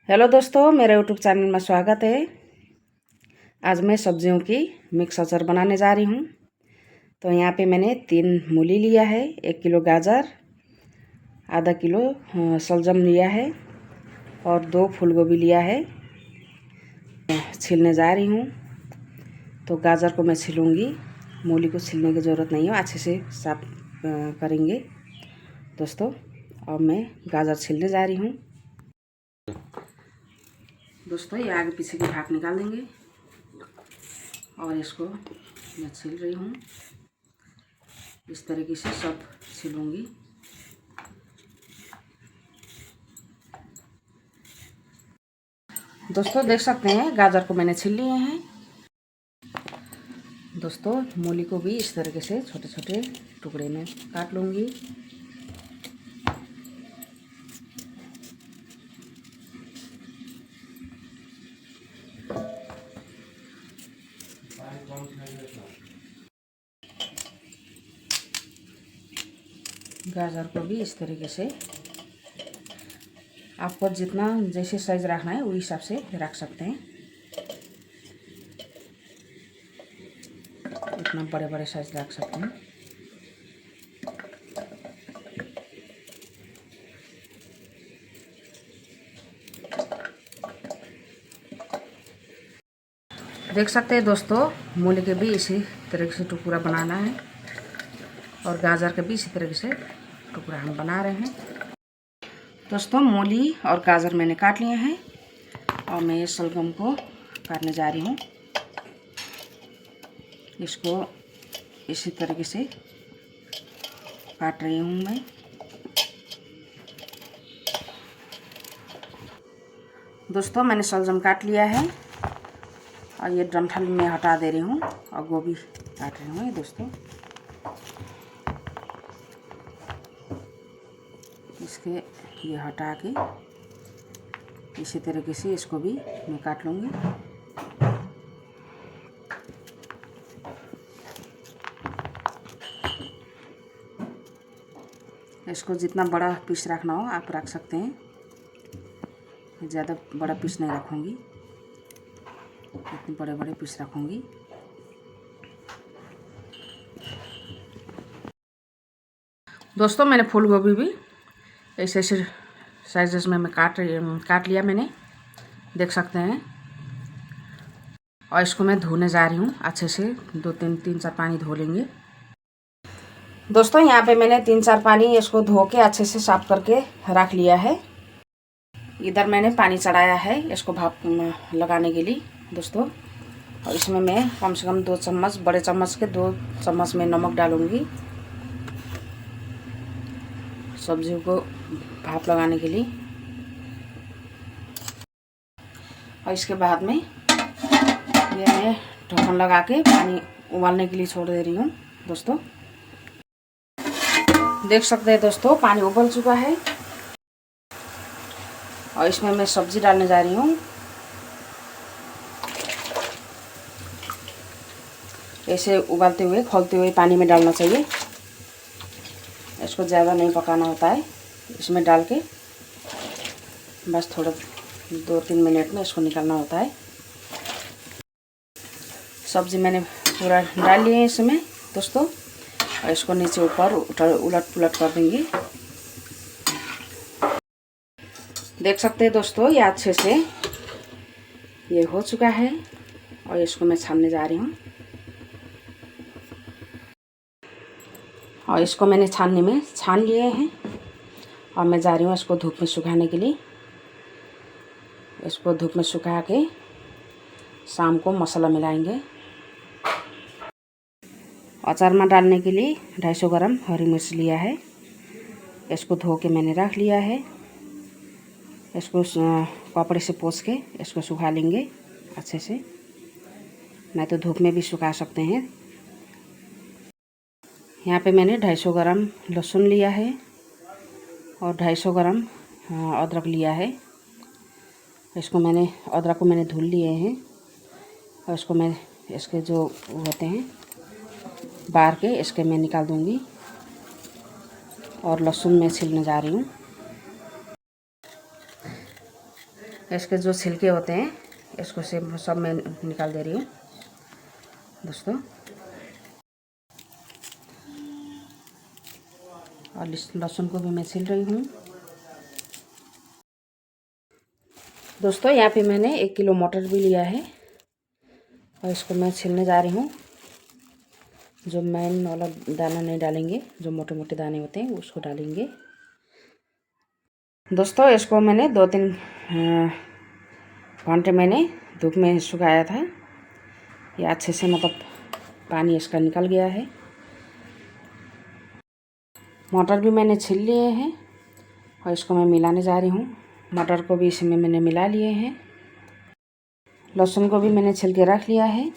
Hello दोस्तों, मेरे YouTube channel में स्वागत है। आज मैं सब्जियों की मिक्स अचार बनाने जा रही हूँ। तो यहाँ पे मैंने 3 मूली लिया है, 1 किलो गाजर, आधा किलो शलजम लिया है और 2 फूलगोभी लिया है। छीलने जा रही हूँ। तो गाजर को मैं छीलूँगी, मूली को छीलने की ज़रूरत नहीं है, अच्छे से साफ करेंगे दोस्तों। अब मैं गाजर छीलने जा रही हूँ। दोस्तों ये आगे पीछे की भाग निकाल देंगे और इसको मैं छील रही हूँ। इस तरीके से सब छीलूँगी। दोस्तों देख सकते हैं गाजर को मैंने छील लिए हैं। दोस्तों मूली को भी इस तरीके से छोटे छोटे टुकड़े में काट लूँगी। गाजर को भी इस तरीके से आपको जितना जैसे साइज रखना है उस हिसाब से रख सकते हैं। इतना बड़े बड़े साइज रख सकते हैं। देख सकते हैं दोस्तों, मूली के भी इसी तरीके से टुकड़ा बनाना है और गाजर के भी इसी तरीके से टुकड़ा हम बना रहे हैं। दोस्तों मूली और गाजर मैंने काट लिए हैं और मैं ये शलगम को काटने जा रही हूँ। इसको इसी तरीके से काट रही हूँ मैं। दोस्तों मैंने शलजम काट लिया है और ये डंठल में हटा दे रही हूँ और गोभी काट रही हूँ दोस्तों। इसके ये हटा के इसी तरीके से इसको भी मैं काट लूँगी। इसको जितना बड़ा पीस रखना हो आप रख सकते हैं, ज़्यादा बड़ा पीस नहीं रखूँगी, इतने बड़े बड़े पीस रखूँगी। दोस्तों मैंने फूल गोभी भी ऐसे ऐसे साइजेस में मैं काट लिया मैंने, देख सकते हैं। और इसको मैं धोने जा रही हूँ अच्छे से, 2-3-4 पानी धो लेंगे। दोस्तों यहाँ पे मैंने 3-4 पानी इसको धो के अच्छे से साफ करके रख लिया है। इधर मैंने पानी चढ़ाया है इसको भाप लगाने के लिए दोस्तों। और इसमें मैं कम से कम 2 चम्मच, बड़े चम्मच के 2 चम्मच में नमक डालूँगी सब्जियों को भाप लगाने के लिए। और इसके बाद में ये मैं ढक्कन लगा के पानी उबालने के लिए छोड़ दे रही हूँ दोस्तों। देख सकते हैं दोस्तों पानी उबल चुका है और इसमें मैं सब्जी डालने जा रही हूँ। ऐसे उबालते हुए खौलते हुए पानी में डालना चाहिए। इसको ज़्यादा नहीं पकाना होता है। इसमें डाल के बस थोड़ा 2-3 मिनट में इसको निकालना होता है। सब्जी मैंने पूरा डाल लिए हैं इसमें दोस्तों और इसको नीचे ऊपर उलट पुलट कर देंगे। देख सकते हैं दोस्तों ये अच्छे से ये हो चुका है और इसको मैं छानने जा रही हूँ। और इसको मैंने छानने में छान लिए हैं और मैं जा रही हूँ इसको धूप में सुखाने के लिए। इसको धूप में सुखा के शाम को मसाला मिलाएंगे। अचार में डालने के लिए 250 ग्राम हरी मिर्च लिया है। इसको धो के मैंने रख लिया है। इसको कपड़े से पोंछ के इसको सुखा लेंगे अच्छे से, नहीं तो धूप में भी सुखा सकते हैं। यहाँ पे मैंने 250 ग्राम लहसुन लिया है और 250 ग्राम अदरक लिया है। इसको मैंने अदरक को मैंने धुल लिए हैं और इसको मैं इसके जो होते हैं बाहर के इसके मैं निकाल दूँगी और लहसुन मैं छीलने जा रही हूँ। इसके जो छिलके होते हैं इसको से सब मैं निकाल दे रही हूँ दोस्तों। और लहसुन को भी मैं छील रही हूँ दोस्तों। यहाँ पे मैंने 1 किलो मटर भी लिया है और इसको मैं छीलने जा रही हूँ। जो मैन वाला दाना नहीं डालेंगे, जो मोटे मोटे दाने होते हैं उसको डालेंगे दोस्तों। इसको मैंने 2-3 घंटे मैंने धूप में सुखाया था। ये अच्छे से मतलब पानी इसका निकल गया है। मटर भी मैंने छील लिए हैं और इसको मैं मिलाने जा रही हूँ। मटर को भी इसमें मैंने मिला लिए हैं। लहसुन को भी मैंने छिल के रख लिया है।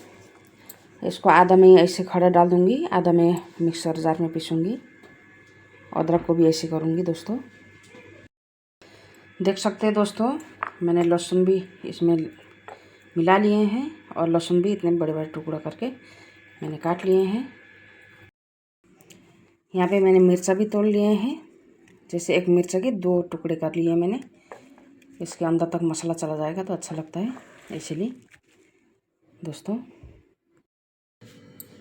इसको आधा मैं ऐसे खड़ा डाल दूँगी, आधा मैं मिक्सर जार में पीसूँगी। अदरक को भी ऐसे करूँगी दोस्तों। देख सकते हैं दोस्तों, मैंने लहसुन भी इसमें मिला लिए हैं और लहसुन भी इतने बड़े बड़े टुकड़ा करके मैंने काट लिए हैं। यहाँ पे मैंने मिर्चा भी तोड़ लिए हैं। जैसे एक मिर्चा के 2 टुकड़े कर लिए मैंने। इसके अंदर तक मसाला चला जाएगा तो अच्छा लगता है, इसलिए दोस्तों।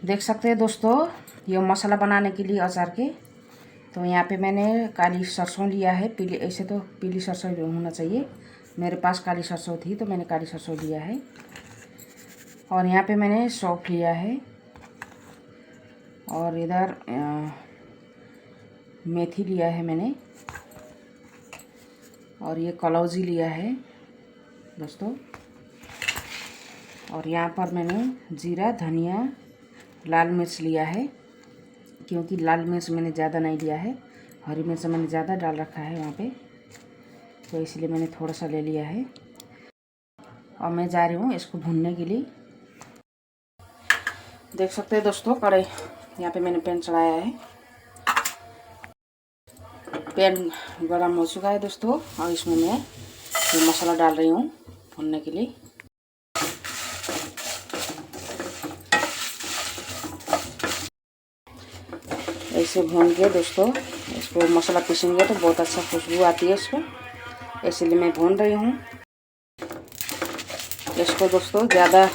देख सकते हैं दोस्तों, ये मसाला बनाने के लिए अचार के, तो यहाँ पे मैंने काली सरसों लिया है। पीली, ऐसे तो पीली सरसों होना चाहिए, मेरे पास काली सरसों थी तो मैंने काली सरसों लिया है। और यहाँ पे मैंने सौंफ लिया है और इधर मेथी लिया है मैंने और ये कलौजी लिया है दोस्तों। और यहाँ पर मैंने जीरा, धनिया, लाल मिर्च लिया है, क्योंकि लाल मिर्च मैंने ज़्यादा नहीं लिया है, हरी मिर्च मैंने ज़्यादा डाल रखा है वहाँ पे, तो इसलिए मैंने थोड़ा सा ले लिया है। और मैं जा रही हूँ इसको भूनने के लिए। देख सकते हैं दोस्तों, कढ़ाई यहाँ पे मैंने पैन चढ़ाया है। पैन गरम हो चुका है दोस्तों और इसमें मैं ये मसाला डाल रही हूँ भूनने के लिए। ऐसे भून के दोस्तों इसको मसाला पीसेंगे तो बहुत अच्छा खुशबू आती है इसको, इसलिए मैं भून रही हूँ इसको दोस्तों। ज़्यादा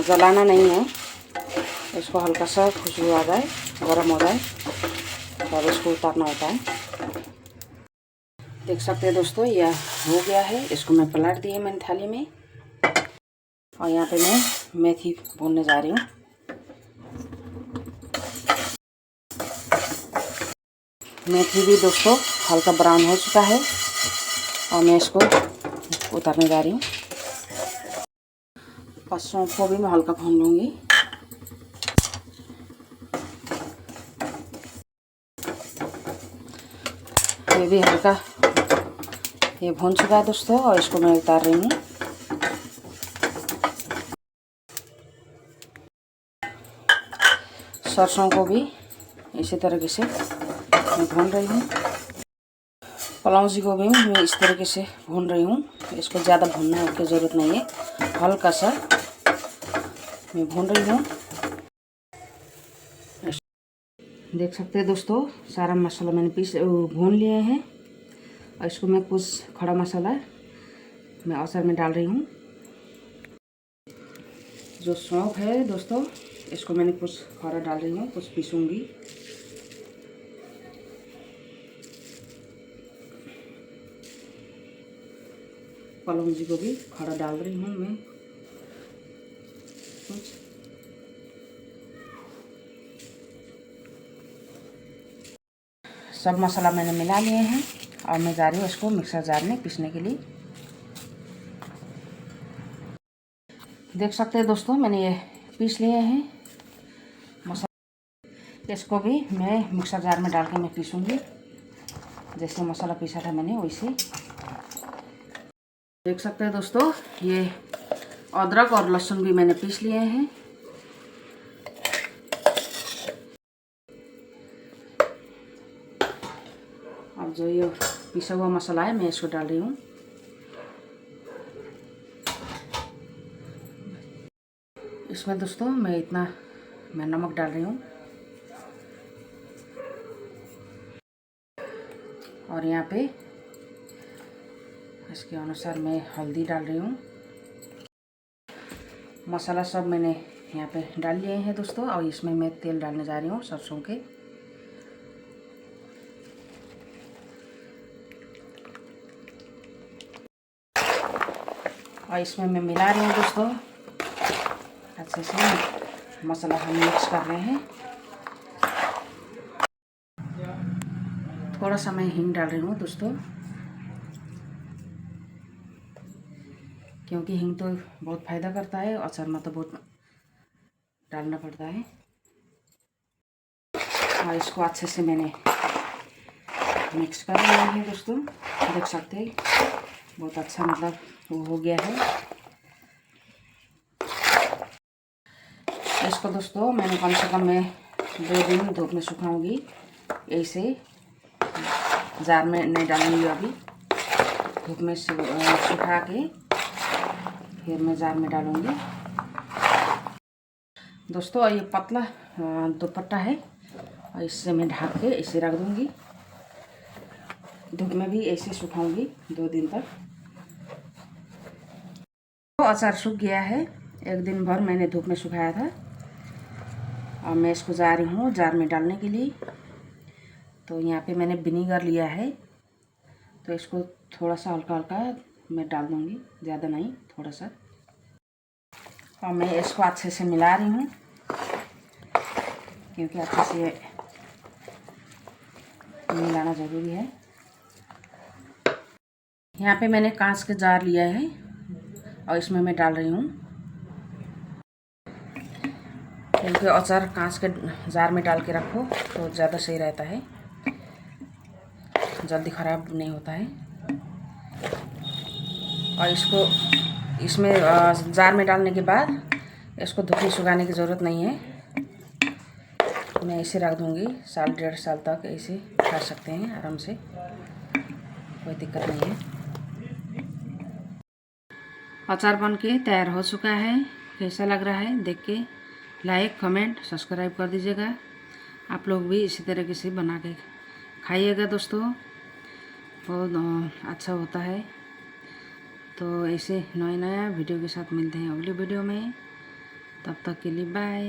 जलाना नहीं है, इसको हल्का सा खुशबू आ जाए, गरम हो जाए तब इसको उतारना होता है। देख सकते हैं दोस्तों, यह हो गया है। इसको मैं पलट दिए मैंने थाली में और यहाँ पे मैं मेथी भूनने जा रही हूँ। मेथी भी दोस्तों हल्का ब्राउन हो चुका है और मैं इसको उतारने जा रही हूँ। और सौंफ को भी मैं हल्का भून लूँगी। ये भी हल्का ये भून चुका है दोस्तों और इसको मैं उतार रही हूँ। सरसों को भी इसी तरीके से मैं भून रही हूँ। कलौंजी को भी मैं इस तरीके से भून रही हूँ। इसको ज़्यादा भूनने की ज़रूरत नहीं है, हल्का सा मैं भून रही हूँ। देख सकते हैं दोस्तों, सारा मसाला मैंने भून लिए हैं और इसको मैं कुछ खड़ा मसाला मैं अचार में डाल रही हूँ। जो सौंफ है दोस्तों, इसको मैंने कुछ खड़ा डाल रही हूँ, कुछ पीसूँगी। कलौंजी को भी खड़ा डाल रही हूँ मैं कुछ। सब मसाला मैंने मिला लिए हैं और मैं जा रही हूँ इसको मिक्सर जार में पीसने के लिए। देख सकते हैं दोस्तों, मैंने ये पीस लिए हैं मसाला। इसको भी मैं मिक्सर जार में डाल के मैं पीसूँगी, जैसे मसाला पीसा था मैंने वैसे। देख सकते हैं दोस्तों, ये अदरक और लहसुन भी मैंने पीस लिए हैं। अब जो ये पिसा हुआ मसाला है मैं इसको डाल रही हूँ। इसमें दोस्तों मैं नमक डाल रही हूँ और यहाँ पे इसके अनुसार मैं हल्दी डाल रही हूँ। मसाला सब मैंने यहाँ पे डाल लिए हैं दोस्तों। और इसमें मैं तेल डालने जा रही हूँ सरसों के। और इसमें मैं मिला रही हूँ दोस्तों अच्छे से। मसाला हम मिक्स कर रहे हैं। थोड़ा सा मैं हींग डाल रही हूँ दोस्तों, क्योंकि हींग तो बहुत फ़ायदा करता है। अचार में तो बहुत डालना पड़ता है। और इसको अच्छे से मैंने मिक्स कर लिया है दोस्तों। देख सकते हैं बहुत अच्छा मतलब वो हो गया है। इसको दोस्तों मैंने कम से कम मैं 2 दिन धूप में सुखाऊंगी। ऐसे जार में नहीं डालूंगी अभी। धूप में सुखा के फिर मैं जार में डालूंगी दोस्तों। और ये पतला दुपट्टा है और इससे मैं ढक के इसे रख दूंगी। धूप में भी ऐसे सुखाऊंगी 2 दिन तक। तो अचार सूख गया है। 1 दिन भर मैंने धूप में सुखाया था। और मैं इसको जा रही हूँ जार में डालने के लिए। तो यहाँ पे मैंने विनीगर लिया है, तो इसको थोड़ा सा हल्का हल्का मैं डाल दूँगी, ज़्यादा नहीं, थोड़ा सा। और मैं इसको अच्छे से मिला रही हूँ, क्योंकि अच्छे से मिलाना ज़रूरी है। यहाँ पे मैंने कांच के जार लिया है और इसमें मैं डाल रही हूँ, क्योंकि अचार कांच के जार में डाल के रखो तो ज़्यादा सही रहता है, जल्दी ख़राब नहीं होता है। और इसको इसमें जार में डालने के बाद इसको धूप में सुखाने की ज़रूरत नहीं है। मैं ऐसे रख दूँगी 1.5 साल तक। ऐसे खा सकते हैं आराम से, कोई दिक्कत नहीं है। अचार बन के तैयार हो चुका है। कैसा लग रहा है देख के लाइक कमेंट सब्सक्राइब कर दीजिएगा। आप लोग भी इसी तरीके से बना के खाइएगा दोस्तों, बहुत अच्छा होता है। तो ऐसे नया वीडियो के साथ मिलते हैं अगली वीडियो में। तब तक के लिए बाय।